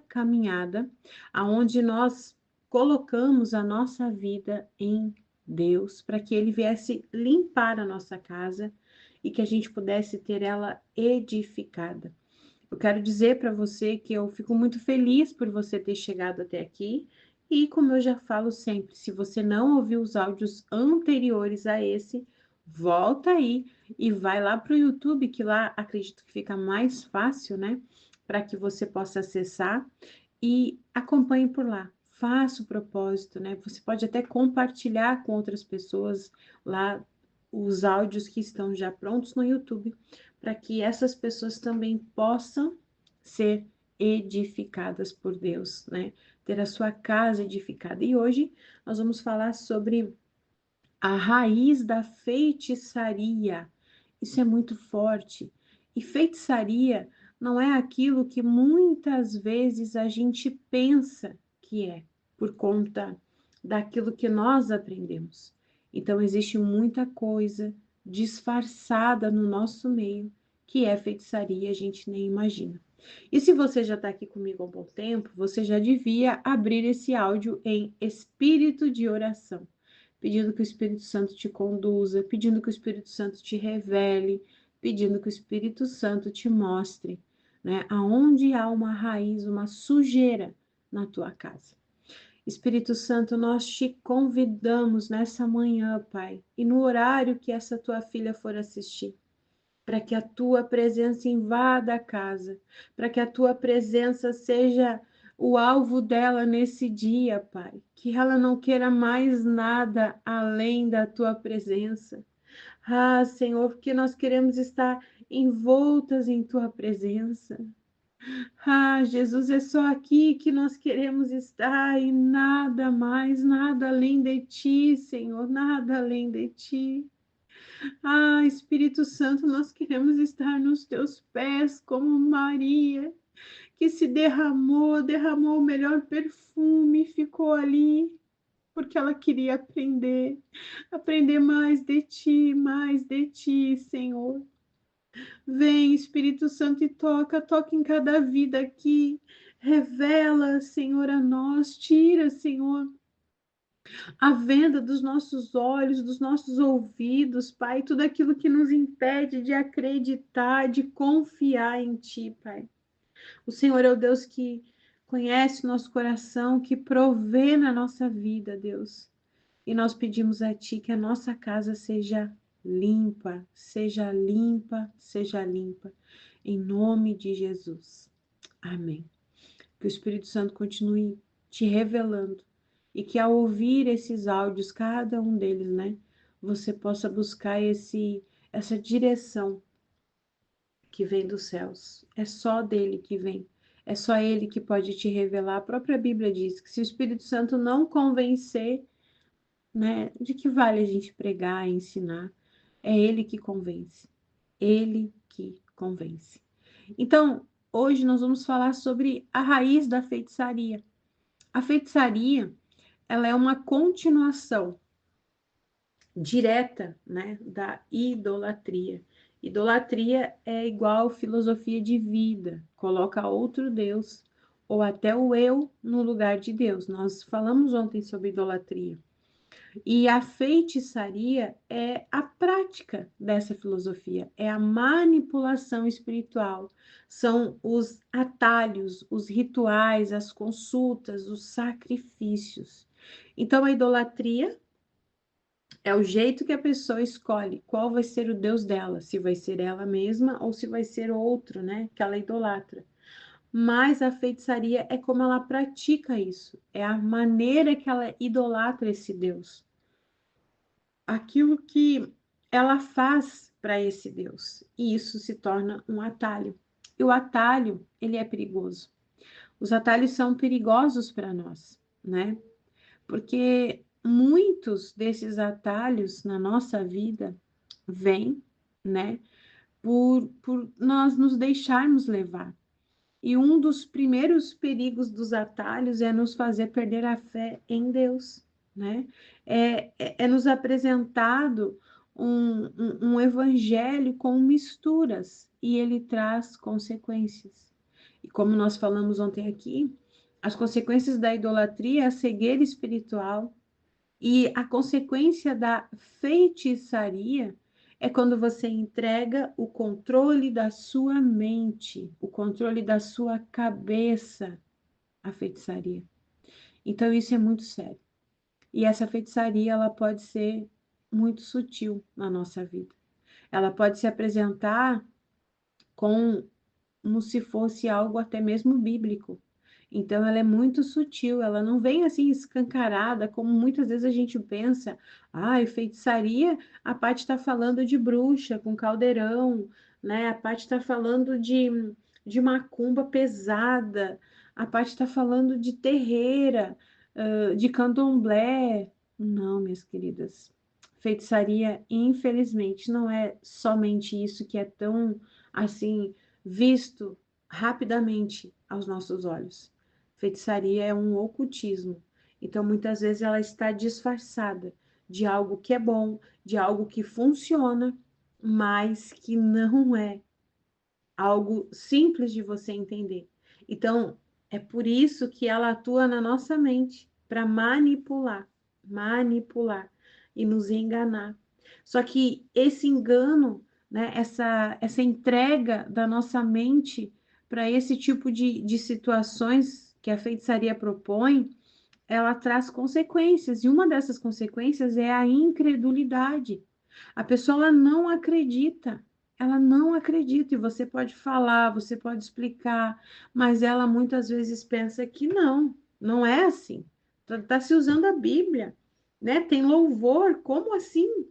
caminhada, aonde nós colocamos a nossa vida em Deus, para que Ele viesse limpar a nossa casa e que a gente pudesse ter ela edificada. Eu quero dizer para você que eu fico muito feliz por você ter chegado até aqui. E como eu já falo sempre, se você não ouviu os áudios anteriores a esse, volta aí e vai lá para o YouTube, que lá acredito que fica mais fácil, né? Para que você possa acessar e acompanhe por lá. Faça o propósito, né? Você pode até compartilhar com outras pessoas lá os áudios que estão já prontos no YouTube, para que essas pessoas também possam ser edificadas por Deus, né? Ter a sua casa edificada. E hoje nós vamos falar sobre a raiz da feitiçaria. Isso é muito forte. E feitiçaria não é aquilo que muitas vezes a gente pensa que é, por conta daquilo que nós aprendemos. Então, existe muita coisa disfarçada no nosso meio que é feitiçaria, a gente nem imagina. E se você já está aqui comigo há um bom tempo, você já devia abrir esse áudio em espírito de oração, pedindo que o Espírito Santo te conduza, pedindo que o Espírito Santo te revele, pedindo que o Espírito Santo te mostre, né, aonde há uma raiz, uma sujeira na tua casa. Espírito Santo, nós te convidamos nessa manhã, Pai, e no horário que essa tua filha for assistir, para que a tua presença invada a casa, para que a tua presença seja o alvo dela nesse dia, Pai. Que ela não queira mais nada além da tua presença. Ah, Senhor, porque nós queremos estar envoltas em tua presença. Ah, Jesus, é só aqui que nós queremos estar e nada mais, nada além de ti, Senhor, nada além de ti. Ah, Espírito Santo, nós queremos estar nos teus pés como Maria, que se derramou o melhor perfume, ficou ali, porque ela queria aprender mais de ti, Senhor. Vem, Espírito Santo, e toca em cada vida aqui. Revela, Senhor, a nós, tira, Senhor, a venda dos nossos olhos, dos nossos ouvidos, Pai, tudo aquilo que nos impede de acreditar, de confiar em Ti, Pai. O Senhor é o Deus que conhece o nosso coração, que provê na nossa vida, Deus. E nós pedimos a Ti que a nossa casa seja limpa, seja limpa, seja limpa. Em nome de Jesus. Amém. Que o Espírito Santo continue te revelando e que ao ouvir esses áudios, cada um deles, né, você possa buscar essa direção que vem dos céus. É só dele que vem. É só ele que pode te revelar. A própria Bíblia diz que se o Espírito Santo não convencer, né, de que vale a gente pregar e ensinar? É ele que convence. Ele que convence. Então, hoje nós vamos falar sobre a raiz da feitiçaria. A feitiçaria, ela é uma continuação direta, né, da idolatria. Idolatria é igual filosofia de vida, coloca outro Deus ou até o eu no lugar de Deus. Nós falamos ontem sobre idolatria. E a feitiçaria é a prática dessa filosofia, é a manipulação espiritual, são os atalhos, os rituais, as consultas, os sacrifícios. Então, a idolatria é o jeito que a pessoa escolhe qual vai ser o Deus dela, se vai ser ela mesma ou se vai ser outro, né, que ela idolatra. Mas a feitiçaria é como ela pratica isso, é a maneira que ela idolatra esse Deus, aquilo que ela faz para esse Deus. E isso se torna um atalho. E o atalho, ele é perigoso. Os atalhos são perigosos para nós, né? Porque muitos desses atalhos na nossa vida vêm, né, por nós nos deixarmos levar. E um dos primeiros perigos dos atalhos é nos fazer perder a fé em Deus, né? É nos apresentado um evangelho com misturas e ele traz consequências. E como nós falamos ontem aqui, as consequências da idolatria é a cegueira espiritual, e a consequência da feitiçaria é quando você entrega o controle da sua mente, o controle da sua cabeça à feitiçaria. Então isso é muito sério. E essa feitiçaria, ela pode ser muito sutil na nossa vida. Ela pode se apresentar como se fosse algo até mesmo bíblico. Então, ela é muito sutil, ela não vem assim escancarada, como muitas vezes a gente pensa. Ah, feitiçaria, a parte está falando de bruxa com caldeirão, né? A parte está falando de macumba pesada, a parte está falando de terreira, de candomblé. Não, minhas queridas. Feitiçaria, infelizmente, não é somente isso que é tão assim visto rapidamente aos nossos olhos. Feitiçaria é um ocultismo. Então, muitas vezes ela está disfarçada de algo que é bom, de algo que funciona, mas que não é algo simples de você entender. Então, é por isso que ela atua na nossa mente para manipular e nos enganar. Só que esse engano, né, essa entrega da nossa mente para esse tipo de situações que a feitiçaria propõe, ela traz consequências, e uma dessas consequências é a incredulidade. A pessoa ela não acredita, e você pode falar, você pode explicar, mas ela muitas vezes pensa que não é assim. Tá se usando a Bíblia, né? Tem louvor, como assim?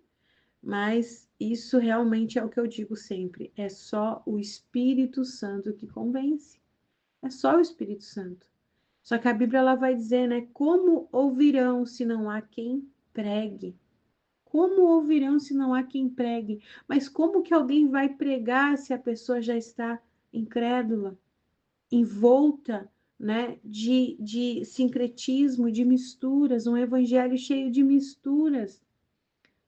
Mas isso realmente é o que eu digo sempre, é só o Espírito Santo que convence. É só o Espírito Santo. Só que a Bíblia ela vai dizer, né? Como ouvirão se não há quem pregue? Como ouvirão se não há quem pregue? Mas como que alguém vai pregar se a pessoa já está incrédula, envolta, né, de sincretismo, de misturas, um evangelho cheio de misturas?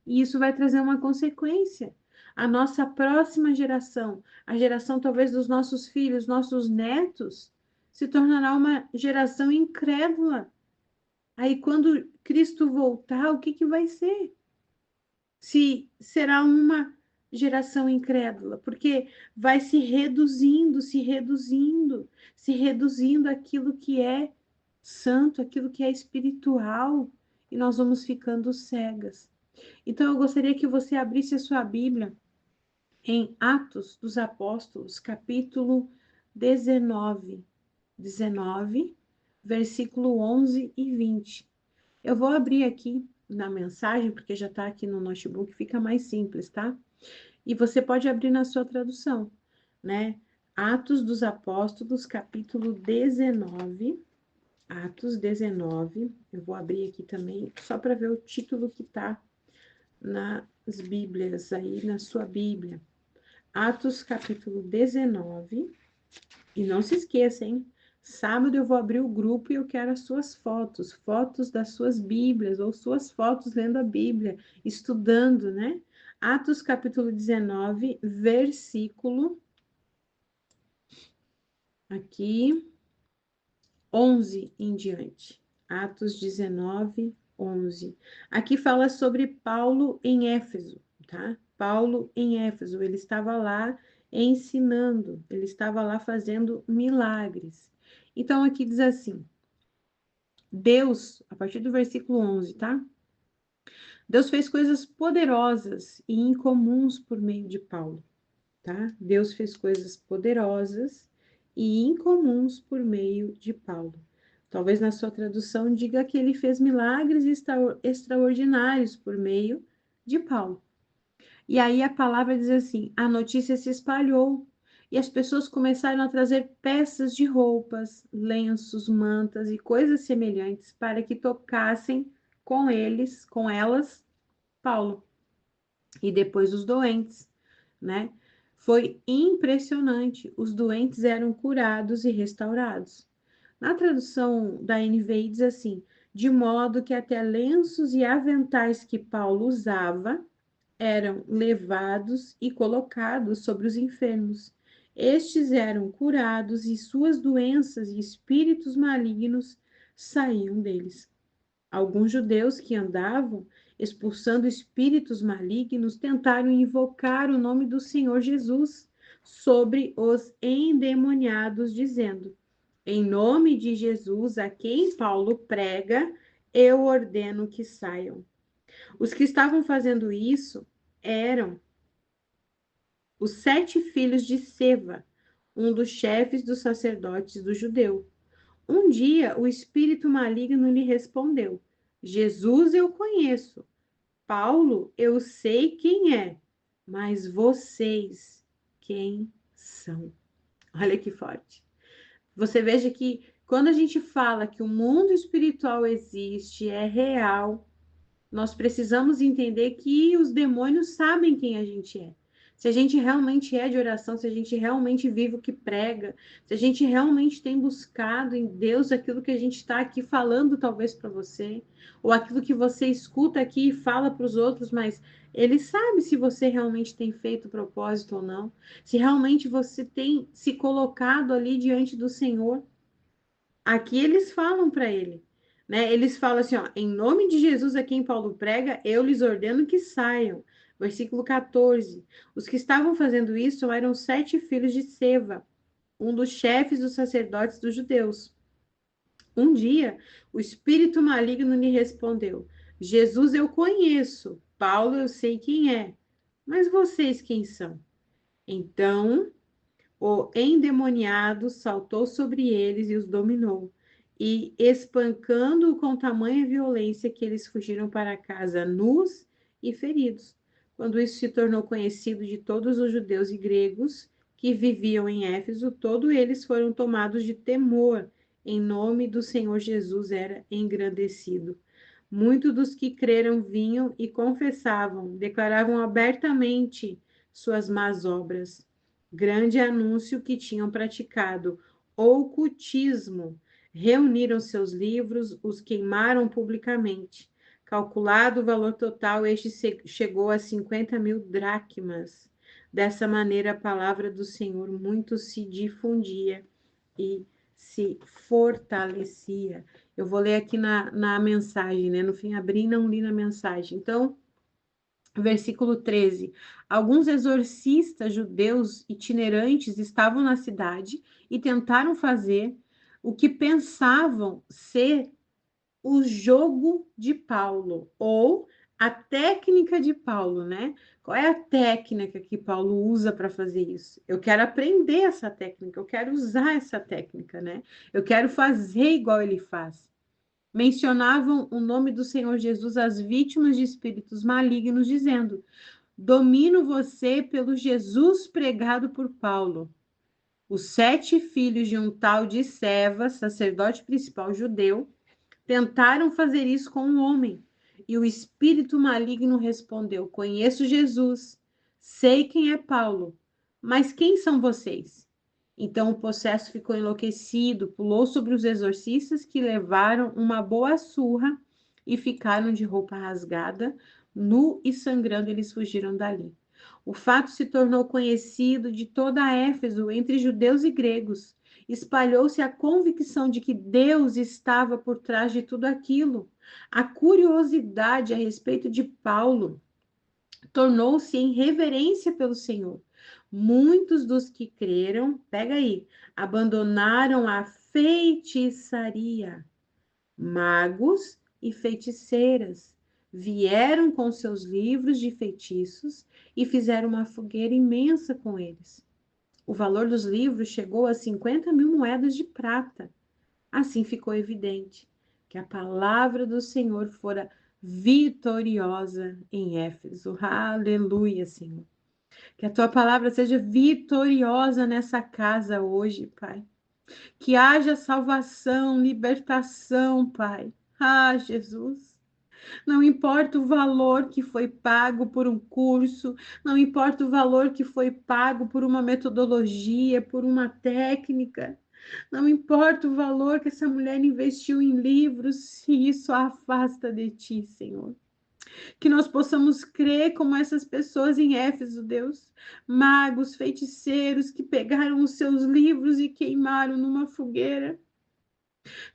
E isso vai trazer uma consequência. A nossa próxima geração, a geração talvez dos nossos filhos, nossos netos, se tornará uma geração incrédula. Aí, quando Cristo voltar, o que que vai ser? Se será uma geração incrédula, porque vai se reduzindo aquilo que é santo, aquilo que é espiritual, e nós vamos ficando cegas. Então, eu gostaria que você abrisse a sua Bíblia em Atos dos Apóstolos, capítulo 19, 19, versículo 11 e 20. Eu vou abrir aqui na mensagem, porque já está aqui no notebook, fica mais simples, tá? E você pode abrir na sua tradução, né? Atos dos Apóstolos, capítulo 19. Atos 19. Eu vou abrir aqui também, só para ver o título que está nas Bíblias, aí na sua Bíblia. Atos, capítulo 19. E não se esqueça, hein? Sábado eu vou abrir o grupo e eu quero as suas fotos, fotos das suas Bíblias, ou suas fotos lendo a Bíblia, estudando, né? Atos capítulo 19, versículo aqui 11 em diante. Atos 19, 11. Aqui fala sobre Paulo em Éfeso, tá? Paulo em Éfeso, ele estava lá ensinando, ele estava lá fazendo milagres. Então aqui diz assim: Deus, a partir do versículo 11, tá? Deus fez coisas poderosas e incomuns por meio de Paulo, tá? Deus fez coisas poderosas e incomuns por meio de Paulo. Talvez na sua tradução diga que ele fez milagres extraordinários por meio de Paulo. E aí a palavra diz assim: a notícia se espalhou e as pessoas começaram a trazer peças de roupas, lenços, mantas e coisas semelhantes para que tocassem com elas, Paulo. E depois os doentes, né? Foi impressionante. Os doentes eram curados e restaurados. Na tradução da NVI diz assim: de modo que até lenços e aventais que Paulo usava eram levados e colocados sobre os enfermos. Estes eram curados e suas doenças e espíritos malignos saíam deles. Alguns judeus que andavam expulsando espíritos malignos tentaram invocar o nome do Senhor Jesus sobre os endemoniados, dizendo: em nome de Jesus, a quem Paulo prega, eu ordeno que saiam. Os que estavam fazendo isso eram os 7 filhos de Seva, um dos chefes dos sacerdotes do judeu. Um dia, o espírito maligno lhe respondeu: Jesus eu conheço, Paulo eu sei quem é, mas vocês quem são? Olha que forte. Você veja que quando a gente fala que o mundo espiritual existe, é real, nós precisamos entender que os demônios sabem quem a gente é. Se a gente realmente é de oração, se a gente realmente vive o que prega, se a gente realmente tem buscado em Deus aquilo que a gente está aqui falando, talvez para você, ou aquilo que você escuta aqui e fala para os outros, mas ele sabe se você realmente tem feito o propósito ou não, se realmente você tem se colocado ali diante do Senhor. Aqui eles falam para ele, né? Eles falam assim, ó, em nome de Jesus a quem Paulo prega, eu lhes ordeno que saiam. Versículo 14. Os que estavam fazendo isso eram 7 filhos de Seva, um dos chefes dos sacerdotes dos judeus. Um dia, o espírito maligno lhe respondeu: Jesus eu conheço, Paulo eu sei quem é, mas vocês quem são? Então o endemoniado saltou sobre eles e os dominou, e espancando-o com tamanha violência que eles fugiram para casa nus e feridos. Quando isso se tornou conhecido de todos os judeus e gregos que viviam em Éfeso, todos eles foram tomados de temor. Em nome do Senhor Jesus era engrandecido. Muitos dos que creram vinham e confessavam, declaravam abertamente suas más obras. Grande anúncio que tinham praticado ocultismo. Reuniram seus livros, os queimaram publicamente. Calculado o valor total, este chegou a 50.000 dracmas. Dessa maneira, a palavra do Senhor muito se difundia e se fortalecia. Eu vou ler aqui na mensagem, né? No fim, abri e não li na mensagem. Então, versículo 13. Alguns exorcistas judeus itinerantes estavam na cidade e tentaram fazer o que pensavam ser o jogo de Paulo, ou a técnica de Paulo, né? Qual é a técnica que Paulo usa para fazer isso? Eu quero aprender essa técnica, eu quero usar essa técnica, né? Eu quero fazer igual ele faz. Mencionavam o nome do Senhor Jesus às vítimas de espíritos malignos, dizendo: domino você pelo Jesus pregado por Paulo. Os 7 filhos de um tal de Seva, sacerdote principal judeu, tentaram fazer isso com um homem. E o espírito maligno respondeu: conheço Jesus, sei quem é Paulo, mas quem são vocês? Então o possesso ficou enlouquecido, pulou sobre os exorcistas, que levaram uma boa surra e ficaram de roupa rasgada, nu e sangrando, eles fugiram dali. O fato se tornou conhecido de toda Éfeso, entre judeus e gregos. Espalhou-se a convicção de que Deus estava por trás de tudo aquilo. A curiosidade a respeito de Paulo tornou-se em reverência pelo Senhor. Muitos dos que creram, pega aí, abandonaram a feitiçaria. Magos e feiticeiras vieram com seus livros de feitiços e fizeram uma fogueira imensa com eles. O valor dos livros chegou a 50.000 moedas de prata. Assim ficou evidente que a palavra do Senhor fora vitoriosa em Éfeso. Aleluia, Senhor. Que a tua palavra seja vitoriosa nessa casa hoje, Pai. Que haja salvação, libertação, Pai. Ah, Jesus. Não importa o valor que foi pago por um curso, não importa o valor que foi pago por uma metodologia, por uma técnica, não importa o valor que essa mulher investiu em livros, se isso a afasta de ti, Senhor. Que nós possamos crer como essas pessoas em Éfeso, Deus, magos, feiticeiros que pegaram os seus livros e queimaram numa fogueira,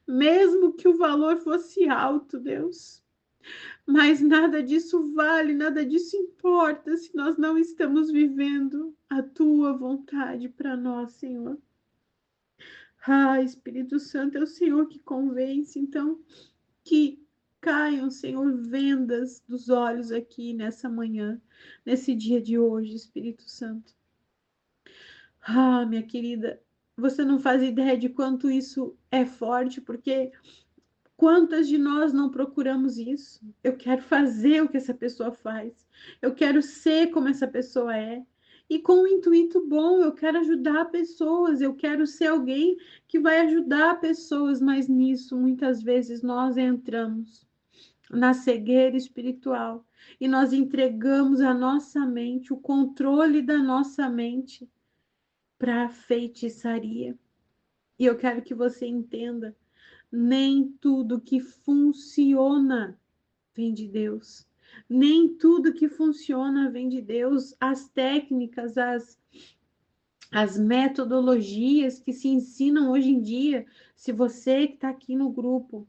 mesmo que o valor fosse alto, Deus. Mas nada disso vale, nada disso importa se nós não estamos vivendo a tua vontade para nós, Senhor. Ah, Espírito Santo, é o Senhor que convence, então que caiam, Senhor, vendas dos olhos aqui nessa manhã, nesse dia de hoje, Espírito Santo. Ah, minha querida, você não faz ideia de quanto isso é forte, porque quantas de nós não procuramos isso? Eu quero fazer o que essa pessoa faz, eu quero ser como essa pessoa é. E com um intuito bom, eu quero ajudar pessoas, eu quero ser alguém que vai ajudar pessoas, mas nisso muitas vezes nós entramos na cegueira espiritual e nós entregamos a nossa mente, o controle da nossa mente para a feitiçaria. E eu quero que você entenda, nem tudo que funciona vem de Deus. Nem tudo que funciona vem de Deus. As técnicas, as metodologias que se ensinam hoje em dia, se você que está aqui no grupo,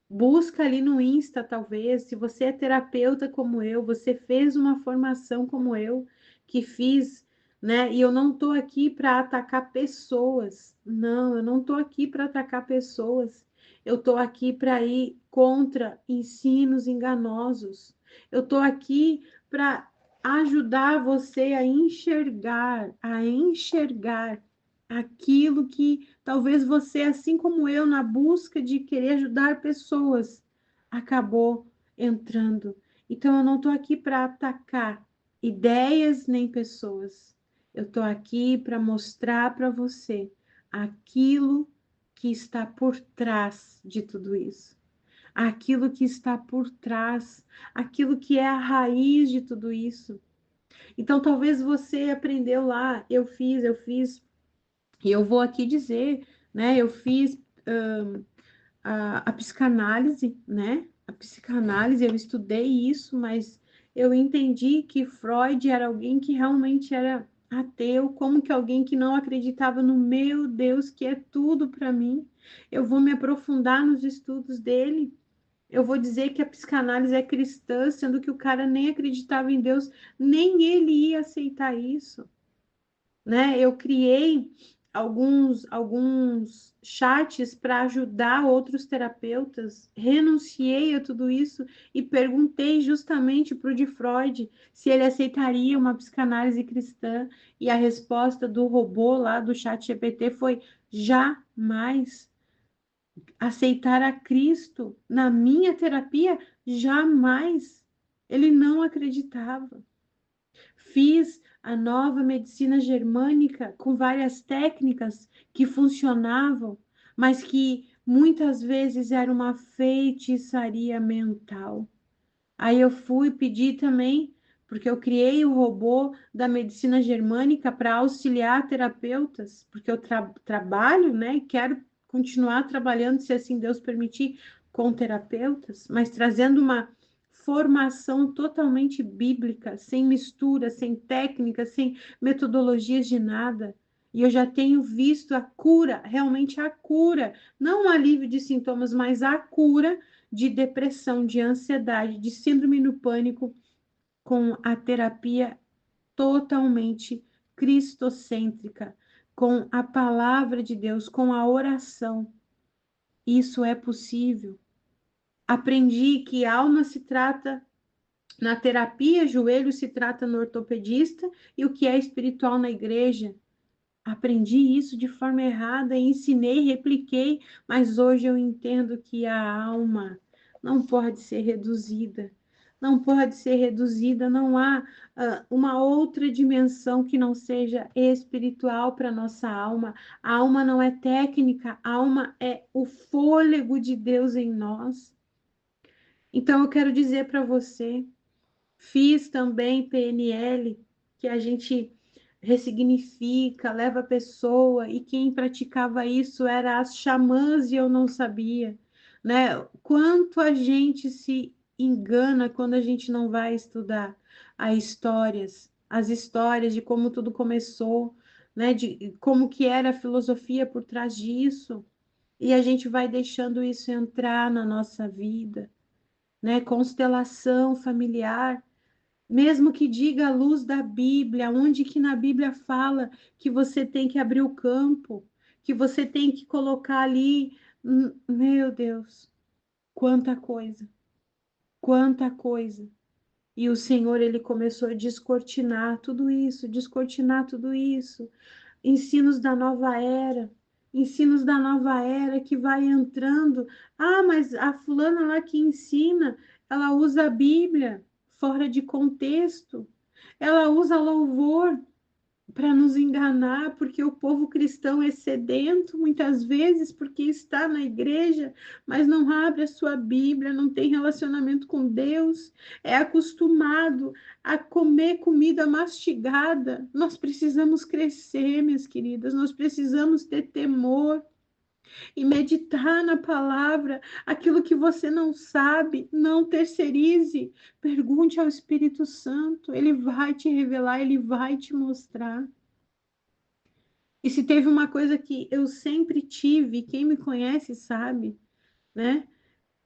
busca ali no Insta, talvez, se você é terapeuta como eu, você fez uma formação como eu, que fiz, né? E eu não estou aqui para atacar pessoas. Não, eu não estou aqui para atacar pessoas. Eu estou aqui para ir contra ensinos enganosos. Eu estou aqui para ajudar você a enxergar aquilo que talvez você, assim como eu, na busca de querer ajudar pessoas, acabou entrando. Então, eu não estou aqui para atacar ideias nem pessoas. Eu estou aqui para mostrar para você aquilo que está por trás de tudo isso. Aquilo que está por trás, aquilo que é a raiz de tudo isso. Então, talvez você aprendeu lá, e eu vou aqui dizer, né? Eu fiz a psicanálise, né? A psicanálise, eu estudei isso, mas eu entendi que Freud era alguém que realmente era ateu, como que alguém que não acreditava no meu Deus, que é tudo para mim. Eu vou me aprofundar nos estudos dele. Eu vou dizer que a psicanálise é cristã, sendo que o cara nem acreditava em Deus, nem ele ia aceitar isso, né? Eu criei alguns chats para ajudar outros terapeutas, renunciei a tudo isso e perguntei justamente para o de Freud se ele aceitaria uma psicanálise cristã, e a resposta do robô lá do chat GPT foi: jamais. Aceitar a Cristo na minha terapia, jamais. Ele não acreditava. Fiz a nova medicina germânica com várias técnicas que funcionavam, mas que muitas vezes era uma feitiçaria mental. Aí eu fui pedir também, porque eu criei o robô da medicina germânica para auxiliar terapeutas, porque eu trabalho, né? Quero continuar trabalhando, se assim Deus permitir, com terapeutas, mas trazendo uma formação totalmente bíblica, sem mistura, sem técnica, sem metodologias de nada. E eu já tenho visto a cura, realmente a cura, não o alívio de sintomas, mas a cura de depressão, de ansiedade, de síndrome do pânico, com a terapia totalmente cristocêntrica, com a palavra de Deus, com a oração. Isso é possível. Aprendi que alma se trata na terapia, joelho se trata no ortopedista, e o que é espiritual na igreja. Aprendi isso de forma errada, ensinei, repliquei, mas hoje eu entendo que a alma não pode ser reduzida. Não pode ser reduzida, não há uma outra dimensão que não seja espiritual para nossa alma. A alma não é técnica, a alma é o fôlego de Deus em nós. Então eu quero dizer para você, fiz também PNL, que a gente ressignifica, leva a pessoa, e quem praticava isso era as xamãs e eu não sabia, né? Quanto a gente se engana quando a gente não vai estudar as histórias de como tudo começou, né? De como que era a filosofia por trás disso. E a gente vai deixando isso entrar na nossa vida, né? Constelação familiar, mesmo que diga a luz da Bíblia, onde que na Bíblia fala que você tem que abrir o campo, que você tem que colocar ali, meu Deus, quanta coisa, quanta coisa. E o Senhor, ele começou a descortinar tudo isso, ensinos da nova era que vai entrando. Ah, mas a fulana lá que ensina, ela usa a Bíblia fora de contexto, ela usa louvor para nos enganar, porque o povo cristão é sedento muitas vezes, porque está na igreja, mas não abre a sua Bíblia, não tem relacionamento com Deus, é acostumado a comer comida mastigada. Nós precisamos crescer, minhas queridas, nós precisamos ter temor e meditar na palavra. Aquilo que você não sabe, não terceirize. Pergunte ao Espírito Santo, ele vai te revelar, ele vai te mostrar. E se teve uma coisa que eu sempre tive, quem me conhece sabe, né?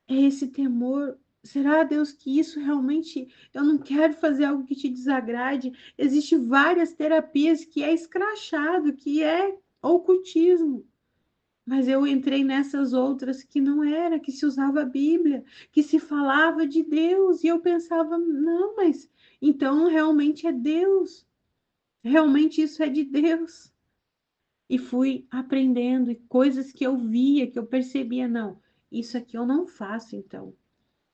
É esse temor. Será, Deus, que isso realmente eu não quero fazer algo que te desagrade? Existem várias terapias que é escrachado, que é ocultismo. Mas eu entrei nessas outras que não era, que se usava a Bíblia, que se falava de Deus, e eu pensava, não, mas então realmente é Deus, realmente isso é de Deus. E fui aprendendo, e coisas que eu via, que eu percebia, não, isso aqui eu não faço então.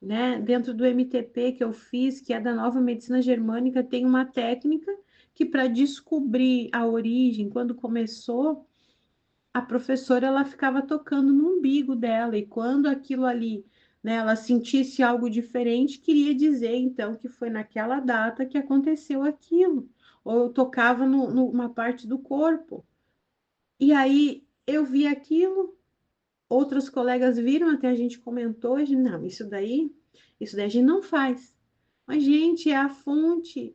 Né? Dentro do MTP que eu fiz, que é da Nova Medicina Germânica, tem uma técnica que para descobrir a origem, quando começou, a professora ela ficava tocando no umbigo dela, e quando aquilo ali, né, ela sentisse algo diferente, queria dizer então que foi naquela data que aconteceu aquilo, ou eu tocava numa parte do corpo. E aí eu vi aquilo, outros colegas viram, até a gente comentou, não, isso daí a gente não faz. Mas, gente, é a fonte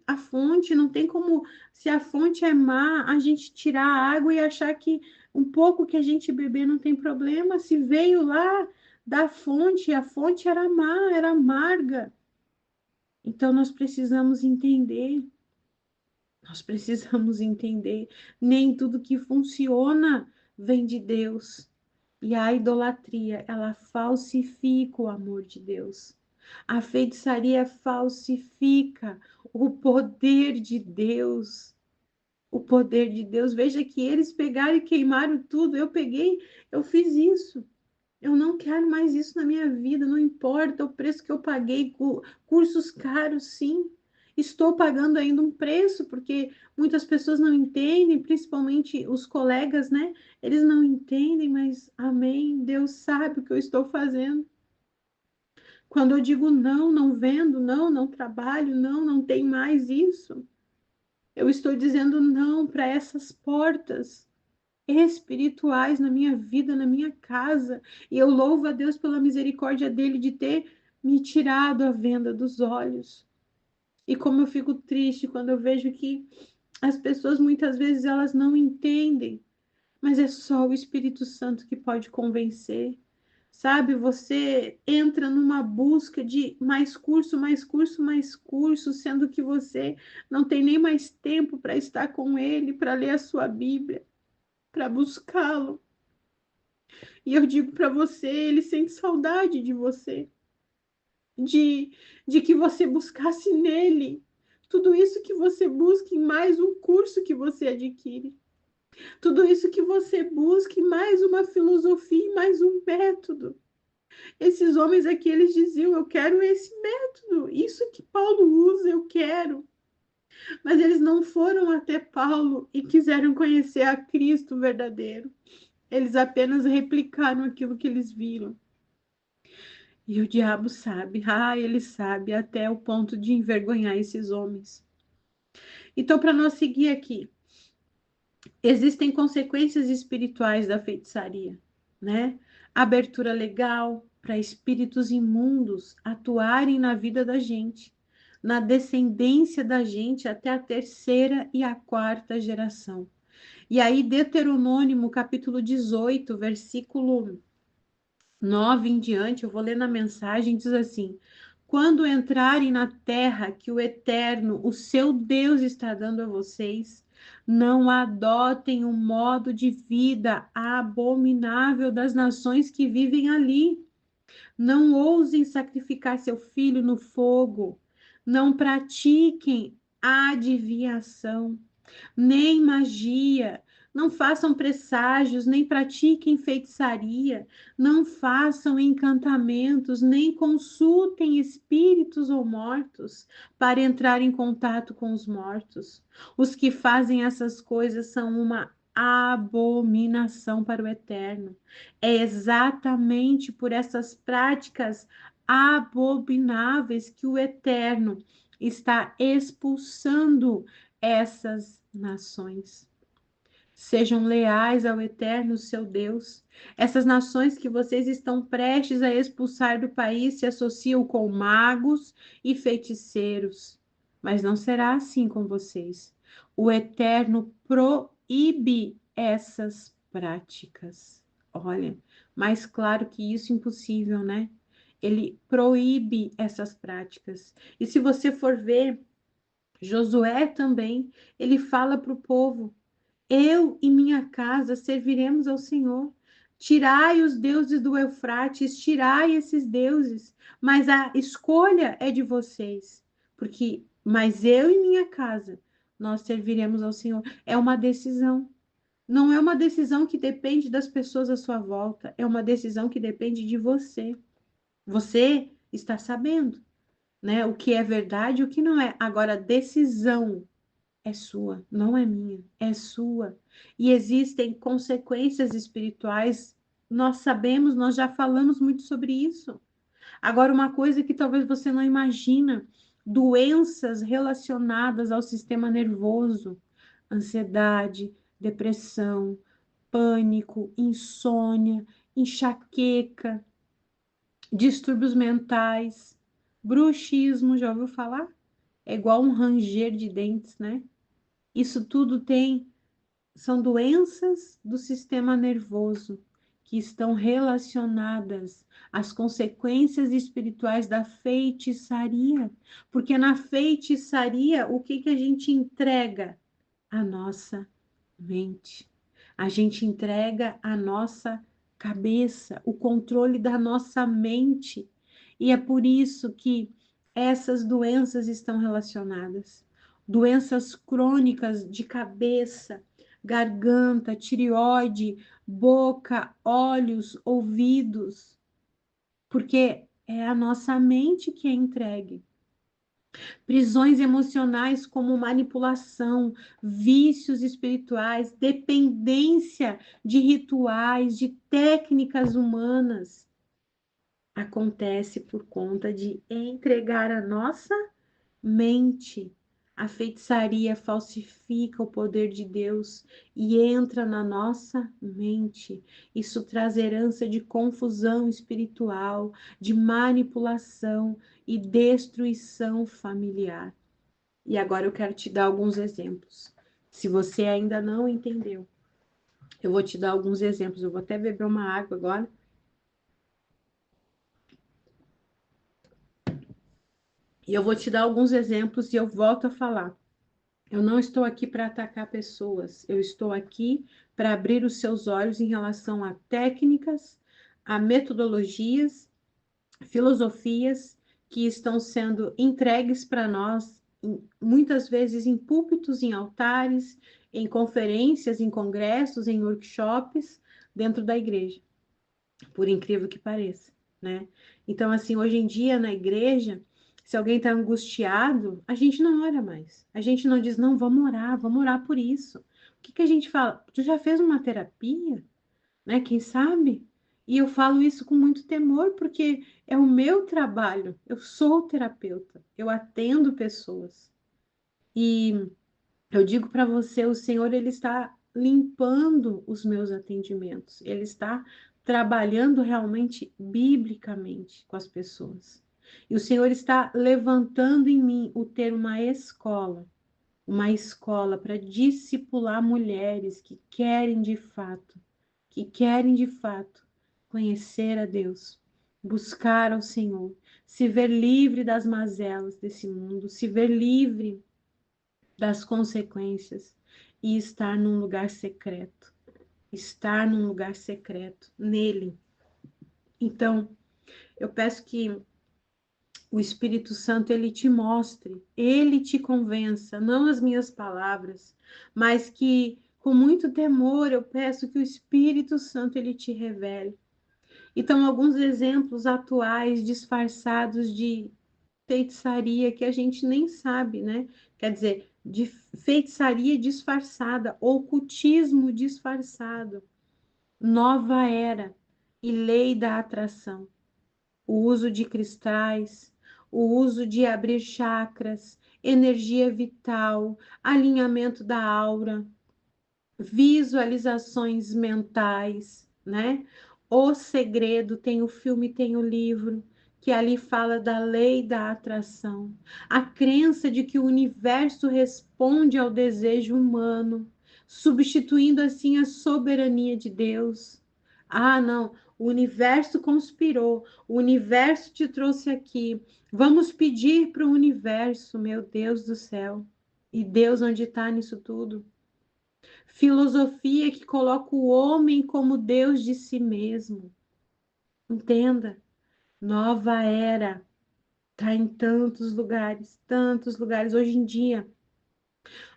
não tem como, se a fonte é má, a gente tirar a água e achar que um pouco que a gente beber não tem problema. Se veio lá da fonte, a fonte era má, era amarga. Então, nós precisamos entender, nem tudo que funciona vem de Deus. E a idolatria, ela falsifica o amor de Deus. A feitiçaria falsifica o poder de Deus. O poder de Deus. Veja que eles pegaram e queimaram tudo. Eu peguei, eu fiz isso. Eu não quero mais isso na minha vida. Não importa o preço que eu paguei. Cursos caros, sim. Estou pagando ainda um preço, porque muitas pessoas não entendem, principalmente os colegas, né? Eles não entendem, mas amém, Deus sabe o que eu estou fazendo. Quando eu digo não, não vendo, não, não trabalho, não, não tem mais isso. Eu estou dizendo não para essas portas espirituais na minha vida, na minha casa. E eu louvo a Deus pela misericórdia dele de ter me tirado a venda dos olhos. E como eu fico triste quando eu vejo que as pessoas muitas vezes elas não entendem, mas é só o Espírito Santo que pode convencer. Sabe, você entra numa busca de mais curso, mais curso, mais curso, sendo que você não tem nem mais tempo para estar com ele, para ler a sua Bíblia, para buscá-lo. E eu digo para você, ele sente saudade de você, de, de que você buscasse nele tudo isso que você busca em mais um curso que você adquire. Tudo isso que você busca em mais uma filosofia, em mais um método. Esses homens aqui, eles diziam, eu quero esse método, isso que Paulo usa, eu quero. Mas eles não foram até Paulo e quiseram conhecer a Cristo verdadeiro. Eles apenas replicaram aquilo que eles viram. E o diabo sabe, ele sabe, até o ponto de envergonhar esses homens. Então, para nós seguir aqui, existem consequências espirituais da feitiçaria, né? Abertura legal, para espíritos imundos atuarem na vida da gente, na descendência da gente até a terceira e a quarta geração. E aí, Deuteronômio, capítulo 18, versículo 9 em diante, eu vou ler na mensagem, diz assim: quando entrarem na terra que o Eterno, o seu Deus, está dando a vocês, não adotem o modo de vida abominável das nações que vivem ali. Não ousem sacrificar seu filho no fogo. Não pratiquem adivinhação nem magia, não façam presságios, nem pratiquem feitiçaria, não façam encantamentos, nem consultem espíritos ou mortos para entrar em contato com os mortos. Os que fazem essas coisas são uma abominação para o Eterno. É exatamente por essas práticas abomináveis que o Eterno está expulsando essas nações. Sejam leais ao Eterno, seu Deus. Essas nações que vocês estão prestes a expulsar do país se associam com magos e feiticeiros. Mas não será assim com vocês. O Eterno proíbe essas práticas. Olha, mais claro que isso, impossível, né? Ele proíbe essas práticas. E se você for ver, Josué também, ele fala para o povo: eu e minha casa serviremos ao Senhor. Tirai os deuses do Eufrates, tirai esses deuses, mas a escolha é de vocês, mas eu e minha casa, nós serviremos ao Senhor. É uma decisão. Não é uma decisão que depende das pessoas à sua volta, é uma decisão que depende de você. Você está sabendo, né, o que é verdade e o que não é. Agora, a decisão é sua, não é minha, é sua. E existem consequências espirituais, nós sabemos, nós já falamos muito sobre isso. Agora, uma coisa que talvez você não imagina, doenças relacionadas ao sistema nervoso, ansiedade, depressão, pânico, insônia, enxaqueca, distúrbios mentais, bruxismo, já ouviu falar? É igual um ranger de dentes, né? Isso tudo são doenças do sistema nervoso que estão relacionadas às consequências espirituais da feitiçaria. Porque na feitiçaria, o que a gente entrega? A nossa mente. A gente entrega a nossa cabeça, o controle da nossa mente. E é por isso que essas doenças estão relacionadas. Doenças crônicas de cabeça, garganta, tireoide, boca, olhos, ouvidos, porque é a nossa mente que é entregue. Prisões emocionais como manipulação, vícios espirituais, dependência de rituais, de técnicas humanas, acontece por conta de entregar a nossa mente. A feitiçaria falsifica o poder de Deus e entra na nossa mente. Isso traz herança de confusão espiritual, de manipulação e destruição familiar. E agora eu quero te dar alguns exemplos. Se você ainda não entendeu, eu vou te dar alguns exemplos. Eu vou até beber uma água agora. E eu vou te dar alguns exemplos e eu volto a falar. Eu não estou aqui para atacar pessoas, eu estou aqui para abrir os seus olhos em relação a técnicas, a metodologias, filosofias que estão sendo entregues para nós, muitas vezes em púlpitos, em altares, em conferências, em congressos, em workshops, dentro da igreja, por incrível que pareça, né? Então, assim, hoje em dia na igreja, se alguém está angustiado, a gente não ora mais. A gente não diz, não, vamos orar por isso. O que a gente fala? Tu já fez uma terapia? Né? Quem sabe? E eu falo isso com muito temor, porque é o meu trabalho. Eu sou terapeuta, eu atendo pessoas. E eu digo para você, o Senhor, ele está limpando os meus atendimentos. Ele está trabalhando realmente biblicamente com as pessoas. E o Senhor está levantando em mim o ter uma escola para discipular mulheres que querem de fato conhecer a Deus, buscar ao Senhor, se ver livre das mazelas desse mundo, se ver livre das consequências e estar num lugar secreto nele. Então, eu peço que o Espírito Santo ele te mostre, ele te convença, não as minhas palavras, mas que com muito temor eu peço que o Espírito Santo ele te revele. Então, alguns exemplos atuais disfarçados de feitiçaria que a gente nem sabe, né? Quer dizer, de feitiçaria disfarçada, ocultismo disfarçado, nova era e lei da atração, o uso de cristais, o uso de abrir chakras, energia vital, alinhamento da aura, visualizações mentais, né? O Segredo, tem o filme, tem o livro, que ali fala da lei da atração, a crença de que o universo responde ao desejo humano, substituindo assim a soberania de Deus. Ah, não, o universo conspirou, o universo te trouxe aqui. Vamos pedir para o universo, meu Deus do céu. E Deus, onde está nisso tudo? Filosofia que coloca o homem como Deus de si mesmo. Entenda, nova era. Tá em tantos lugares, tantos lugares. Hoje em dia,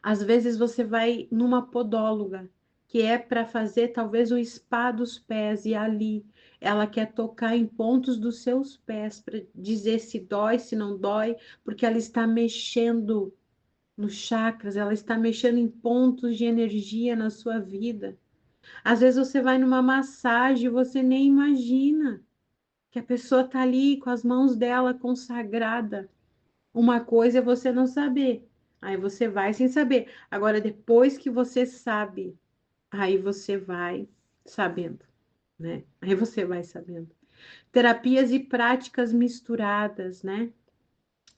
às vezes você vai numa podóloga, que é para fazer talvez o spa dos pés, e ali ela quer tocar em pontos dos seus pés para dizer se dói, se não dói, porque ela está mexendo nos chakras, ela está mexendo em pontos de energia na sua vida. Às vezes você vai numa massagem e você nem imagina que a pessoa está ali com as mãos dela consagrada. Uma coisa é você não saber, aí você vai sem saber. Agora, depois que você sabe, aí você vai sabendo, né? Aí você vai sabendo. Terapias e práticas misturadas, né?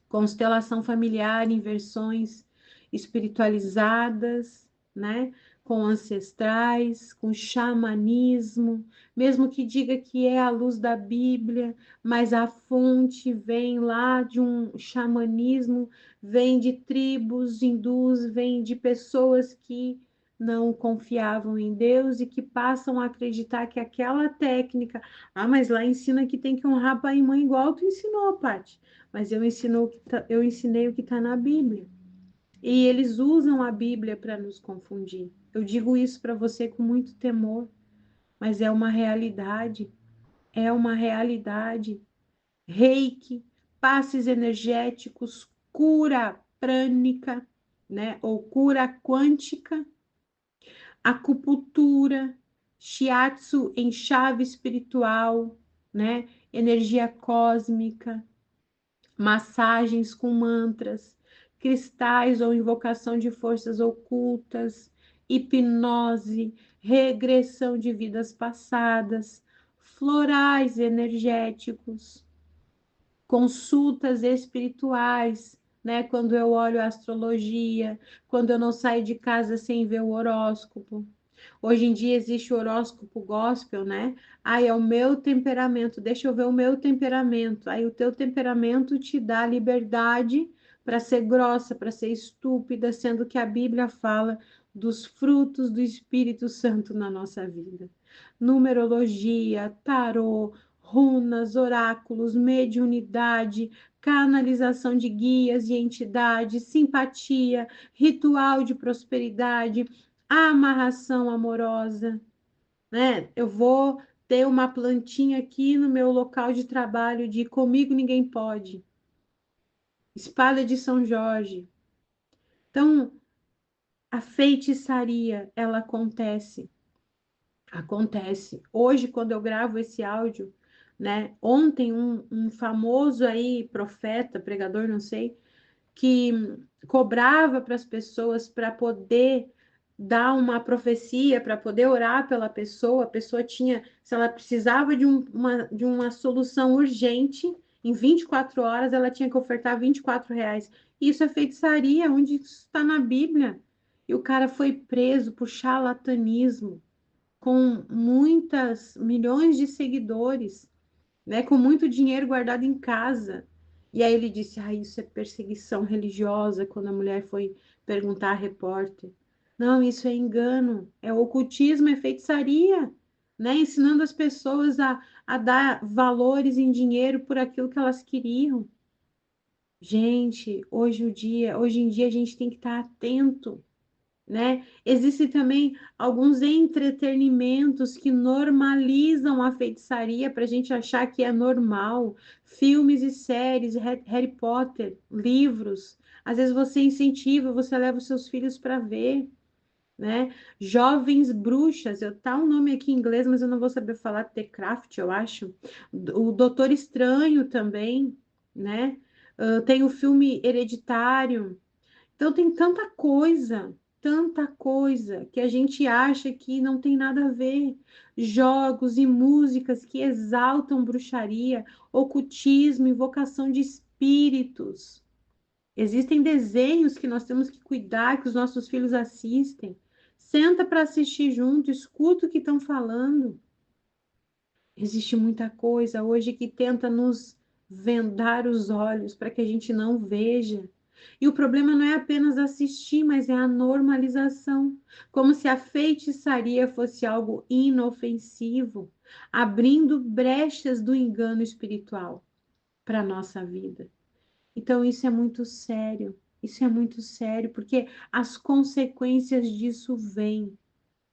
Constelação familiar, inversões espiritualizadas, né? Com ancestrais, com xamanismo, mesmo que diga que é a luz da Bíblia, mas a fonte vem lá de um xamanismo, vem de tribos hindus, vem de pessoas que não confiavam em Deus e que passam a acreditar que aquela técnica, ah, mas lá ensina que tem que honrar pai e mãe igual tu ensinou, Paty, mas eu ensinei o que está na Bíblia. E eles usam a Bíblia para nos confundir. Eu digo isso para você com muito temor, mas é uma realidade. É uma realidade. Reiki, passes energéticos, cura prânica, né? Ou cura quântica, acupuntura, shiatsu em chave espiritual, né? Energia cósmica, massagens com mantras, cristais ou invocação de forças ocultas, hipnose, regressão de vidas passadas, florais energéticos, consultas espirituais, né? Quando eu olho a astrologia, quando eu não saio de casa sem ver o horóscopo. Hoje em dia existe o horóscopo gospel, né? Aí é o meu temperamento, deixa eu ver o meu temperamento. Aí o teu temperamento te dá liberdade para ser grossa, para ser estúpida, sendo que a Bíblia fala dos frutos do Espírito Santo na nossa vida. Numerologia, tarô, runas, oráculos, mediunidade, canalização de guias e entidades, simpatia, ritual de prosperidade, amarração amorosa, né? Eu vou ter uma plantinha aqui no meu local de trabalho de comigo ninguém pode. Espada de São Jorge. Então, a feitiçaria, ela acontece. Acontece. Hoje, quando eu gravo esse áudio, né? Ontem, um famoso aí, profeta, pregador, não sei, que cobrava para as pessoas para poder dar uma profecia para poder orar pela pessoa, a pessoa tinha, se ela precisava de uma solução urgente, em 24 horas ela tinha que ofertar R$ 24. Isso é feitiçaria, onde isso está na Bíblia. E o cara foi preso por charlatanismo, com muitas milhões de seguidores, né, com muito dinheiro guardado em casa. E aí ele disse: ah, isso é perseguição religiosa, quando a mulher foi perguntar à repórter. Não, isso é engano, é ocultismo, é feitiçaria, né? Ensinando as pessoas a dar valores em dinheiro por aquilo que elas queriam. Gente, hoje em dia a gente tem que estar atento, né? Existem também alguns entretenimentos que normalizam a feitiçaria para a gente achar que é normal. Filmes e séries, Harry Potter, livros. Às vezes você incentiva, você leva os seus filhos para ver, né? Jovens bruxas, tá um nome aqui em inglês, mas eu não vou saber falar, The Craft, eu acho. O Doutor Estranho também, né? Tem o filme Hereditário. Então tem tanta coisa que a gente acha que não tem nada a ver. Jogos e músicas que exaltam bruxaria, ocultismo, invocação de espíritos. Existem desenhos que nós temos que cuidar, que os nossos filhos assistem. Senta para assistir junto, escuta o que estão falando. Existe muita coisa hoje que tenta nos vendar os olhos para que a gente não veja. E o problema não é apenas assistir, mas é a normalização, como se a feitiçaria fosse algo inofensivo, abrindo brechas do engano espiritual para a nossa vida. Então, isso é muito sério. Isso é muito sério, porque as consequências disso vêm.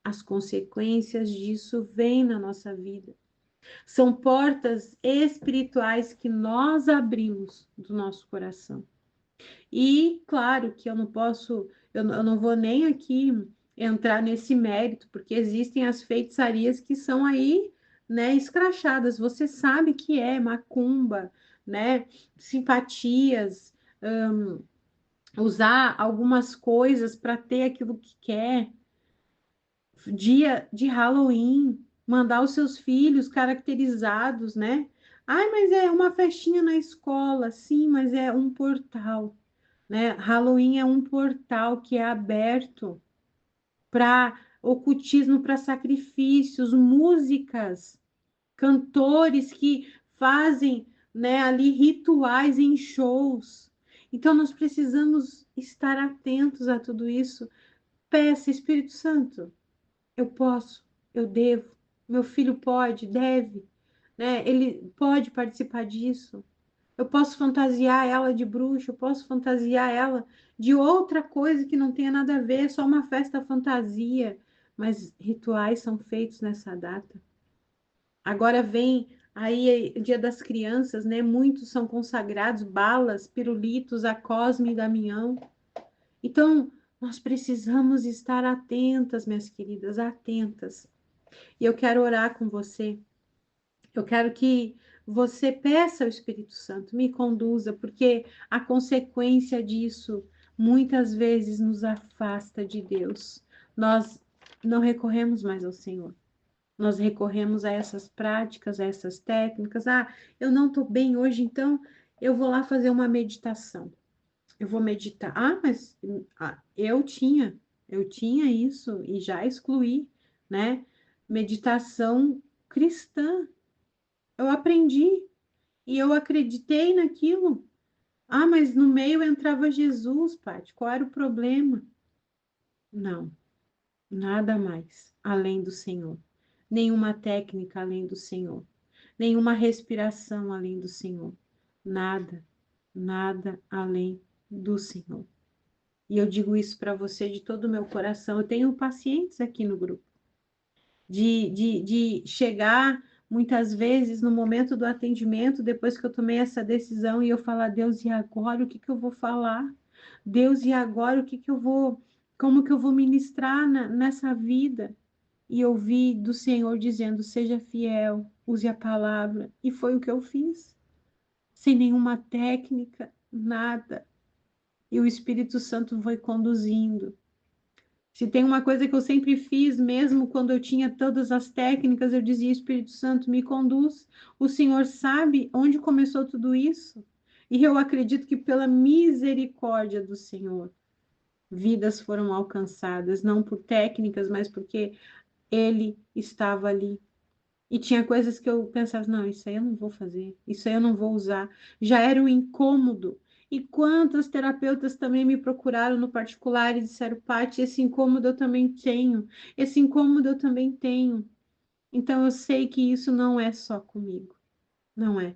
As consequências disso vêm na nossa vida. São portas espirituais que nós abrimos do nosso coração. E claro que eu não posso, eu não vou nem aqui entrar nesse mérito, porque existem as feitiçarias que são aí, né, escrachadas. Você sabe que é macumba, né, simpatias, usar algumas coisas para ter aquilo que quer. Dia de Halloween, mandar os seus filhos caracterizados, né? Ai, mas é uma festinha na escola, sim, mas é um portal, né? Halloween é um portal que é aberto para ocultismo, para sacrifícios, músicas, cantores que fazem, né, ali rituais em shows. Então nós precisamos estar atentos a tudo isso. Peça, Espírito Santo, eu posso, eu devo, meu filho pode, deve, né? Ele pode participar disso. Eu posso fantasiar ela de bruxa, eu posso fantasiar ela de outra coisa que não tenha nada a ver, é só uma festa fantasia, mas rituais são feitos nessa data. Agora vem aí o Dia das Crianças, né? Muitos são consagrados, balas, pirulitos, a Cosme e Damião. Então, nós precisamos estar atentas, minhas queridas, atentas. E eu quero orar com você. Eu quero que você peça ao Espírito Santo, me conduza, porque a consequência disso muitas vezes nos afasta de Deus. Nós não recorremos mais ao Senhor. Nós recorremos a essas práticas, a essas técnicas. Ah, eu não estou bem hoje, então eu vou lá fazer uma meditação. Eu vou meditar. Ah, mas eu tinha isso e já excluí, né? Meditação cristã. Eu aprendi e eu acreditei naquilo. Ah, mas no meio entrava Jesus, Paty. Qual era o problema? Não, nada mais além do Senhor. Nenhuma técnica além do Senhor. Nenhuma respiração além do Senhor. Nada, nada além do Senhor. E eu digo isso para você de todo o meu coração. Eu tenho pacientes aqui no grupo. De chegar muitas vezes no momento do atendimento, depois que eu tomei essa decisão, e eu falar: Deus, e agora o que que eu vou falar? Deus, e agora o que que eu vou, como que eu vou ministrar nessa vida? E ouvi do Senhor dizendo: seja fiel, use a palavra. E foi o que eu fiz, sem nenhuma técnica, nada. E o Espírito Santo foi conduzindo. Se tem uma coisa que eu sempre fiz, mesmo quando eu tinha todas as técnicas, eu dizia: Espírito Santo, me conduz. O Senhor sabe onde começou tudo isso. E eu acredito que pela misericórdia do Senhor, vidas foram alcançadas, não por técnicas, mas porque Ele estava ali. E tinha coisas que eu pensava: não, isso aí eu não vou fazer, isso aí eu não vou usar. Já era um incômodo. E quantas terapeutas também me procuraram no particular e disseram: Paty, esse incômodo eu também tenho, esse incômodo eu também tenho. Então eu sei que isso não é só comigo, não é.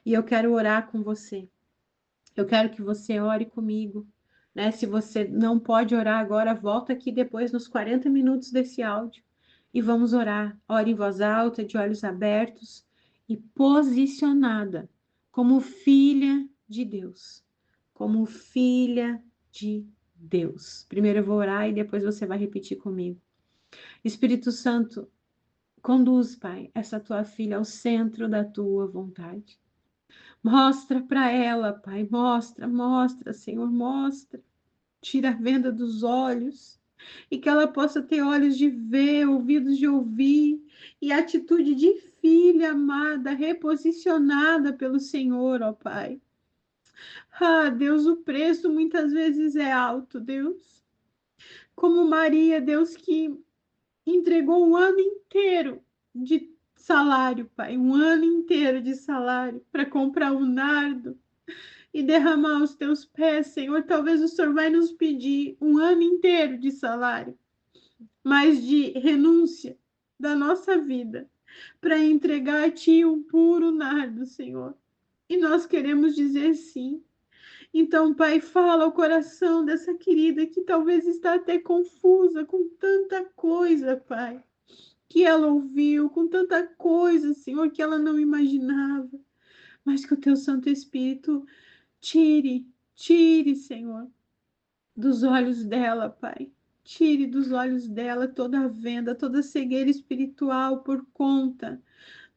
E eu quero orar com você. Eu quero que você ore comigo, né? Se você não pode orar agora, volta aqui depois nos 40 minutos desse áudio e vamos orar. Ore em voz alta, de olhos abertos e posicionada como filha de Deus, como filha de Deus. Primeiro eu vou orar e depois você vai repetir comigo. Espírito Santo, conduz, Pai, essa tua filha ao centro da tua vontade. Mostra para ela, Pai, mostra, mostra, Senhor, mostra. Tira a venda dos olhos e que ela possa ter olhos de ver, ouvidos de ouvir e atitude de filha amada, reposicionada pelo Senhor, ó Pai. Ah, Deus, o preço muitas vezes é alto, Deus. Como Maria, Deus, que entregou um ano inteiro de salário, Pai, um ano inteiro de salário para comprar um nardo e derramar aos teus pés, Senhor. Talvez o Senhor vai nos pedir um ano inteiro de salário, mas de renúncia da nossa vida, para entregar a Ti um puro nardo, Senhor. E nós queremos dizer sim. Então, Pai, fala ao coração dessa querida que talvez está até confusa com tanta coisa, Pai, que ela ouviu, com tanta coisa, Senhor, que ela não imaginava, mas que o Teu Santo Espírito tire, tire, Senhor, dos olhos dela, Pai. Tire dos olhos dela toda a venda, toda a cegueira espiritual por conta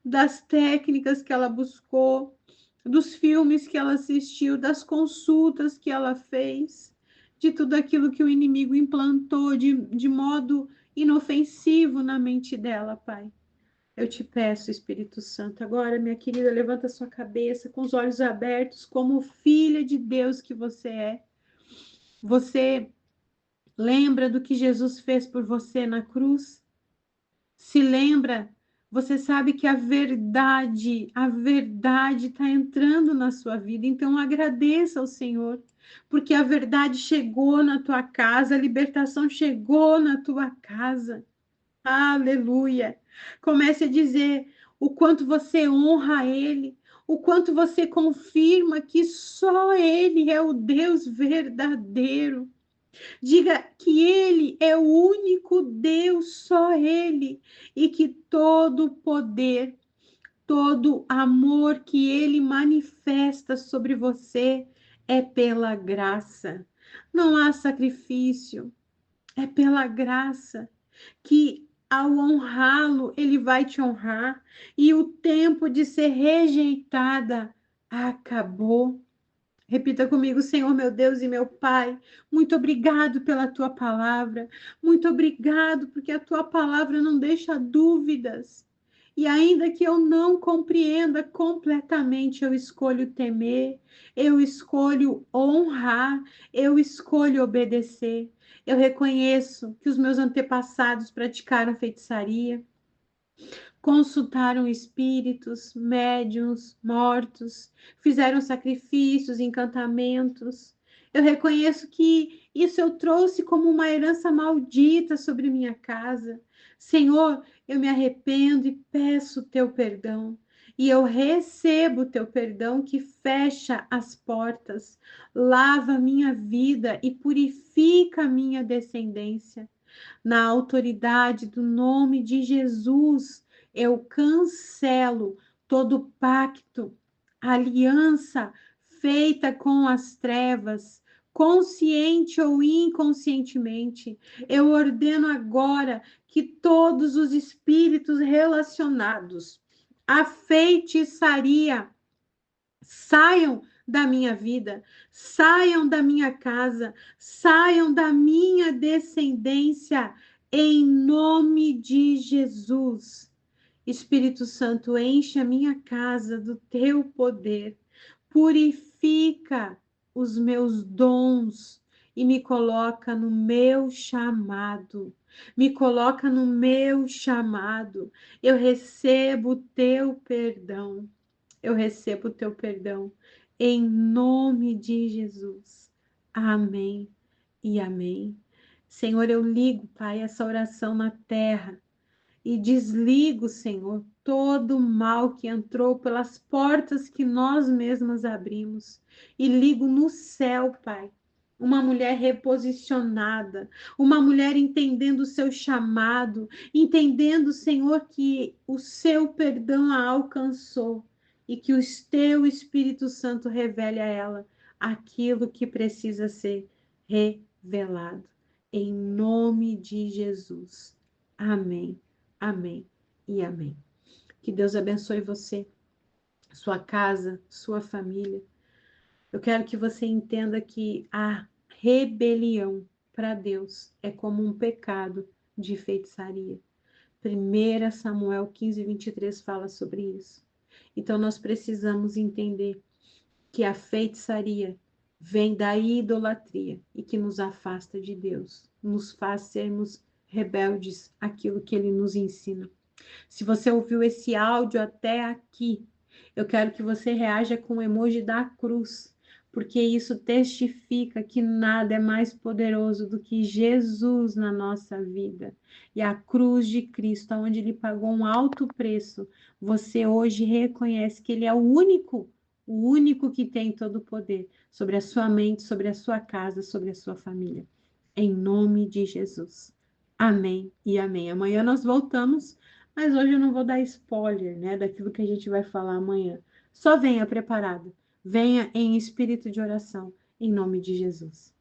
das técnicas que ela buscou, dos filmes que ela assistiu, das consultas que ela fez, de tudo aquilo que o inimigo implantou de modo inofensivo na mente dela, Pai. Eu te peço, Espírito Santo, agora, minha querida, levanta sua cabeça com os olhos abertos, como filha de Deus que você é. Você lembra do que Jesus fez por você na cruz? Se lembra? Você sabe que a verdade está entrando na sua vida. Então agradeça ao Senhor, porque a verdade chegou na tua casa, a libertação chegou na tua casa. Aleluia! Comece a dizer o quanto você honra Ele, o quanto você confirma que só Ele é o Deus verdadeiro. Diga que Ele é o único Deus, só Ele, e que todo poder, todo amor que Ele manifesta sobre você é pela graça. Não há sacrifício, é pela graça que ao honrá-lo, Ele vai te honrar e o tempo de ser rejeitada acabou. Repita comigo: Senhor, meu Deus e meu Pai, muito obrigado pela tua palavra, muito obrigado porque a tua palavra não deixa dúvidas. E ainda que eu não compreenda completamente, eu escolho temer, eu escolho honrar, eu escolho obedecer. Eu reconheço que os meus antepassados praticaram feitiçaria, consultaram espíritos, médiuns, mortos, fizeram sacrifícios, encantamentos. Eu reconheço que isso eu trouxe como uma herança maldita sobre minha casa. Senhor, eu me arrependo e peço o teu perdão. E eu recebo o teu perdão que fecha as portas, lava a minha vida e purifica a minha descendência. Na autoridade do nome de Jesus, eu cancelo todo pacto, aliança feita com as trevas, consciente ou inconscientemente. Eu ordeno agora que todos os espíritos relacionados à feitiçaria saiam da minha vida, saiam da minha casa, saiam da minha descendência, em nome de Jesus. Espírito Santo, enche a minha casa do teu poder, purifica os meus dons e me coloca no meu chamado. Me coloca no meu chamado. Eu recebo o teu perdão. Eu recebo o teu perdão. Em nome de Jesus. Amém e amém. Senhor, eu ligo, Pai, essa oração na terra e desligo, Senhor, todo o mal que entrou pelas portas que nós mesmas abrimos. E ligo no céu, Pai, uma mulher reposicionada, uma mulher entendendo o seu chamado, entendendo, Senhor, que o seu perdão a alcançou e que o teu Espírito Santo revele a ela aquilo que precisa ser revelado. Em nome de Jesus. Amém. Amém e amém. Que Deus abençoe você, sua casa, sua família. Eu quero que você entenda que a rebelião para Deus é como um pecado de feitiçaria. 1 Samuel 15:23 fala sobre isso. Então nós precisamos entender que a feitiçaria vem da idolatria e que nos afasta de Deus, nos faz sermos rebeldes àquilo que ele nos ensina. Se você ouviu esse áudio até aqui, eu quero que você reaja com o emoji da cruz, porque isso testifica que nada é mais poderoso do que Jesus na nossa vida. E a cruz de Cristo, onde ele pagou um alto preço, você hoje reconhece que ele é o único que tem todo o poder sobre a sua mente, sobre a sua casa, sobre a sua família. Em nome de Jesus. Amém e amém. Amanhã nós voltamos, mas hoje eu não vou dar spoiler, né, daquilo que a gente vai falar amanhã. Só venha preparado, venha em espírito de oração, em nome de Jesus.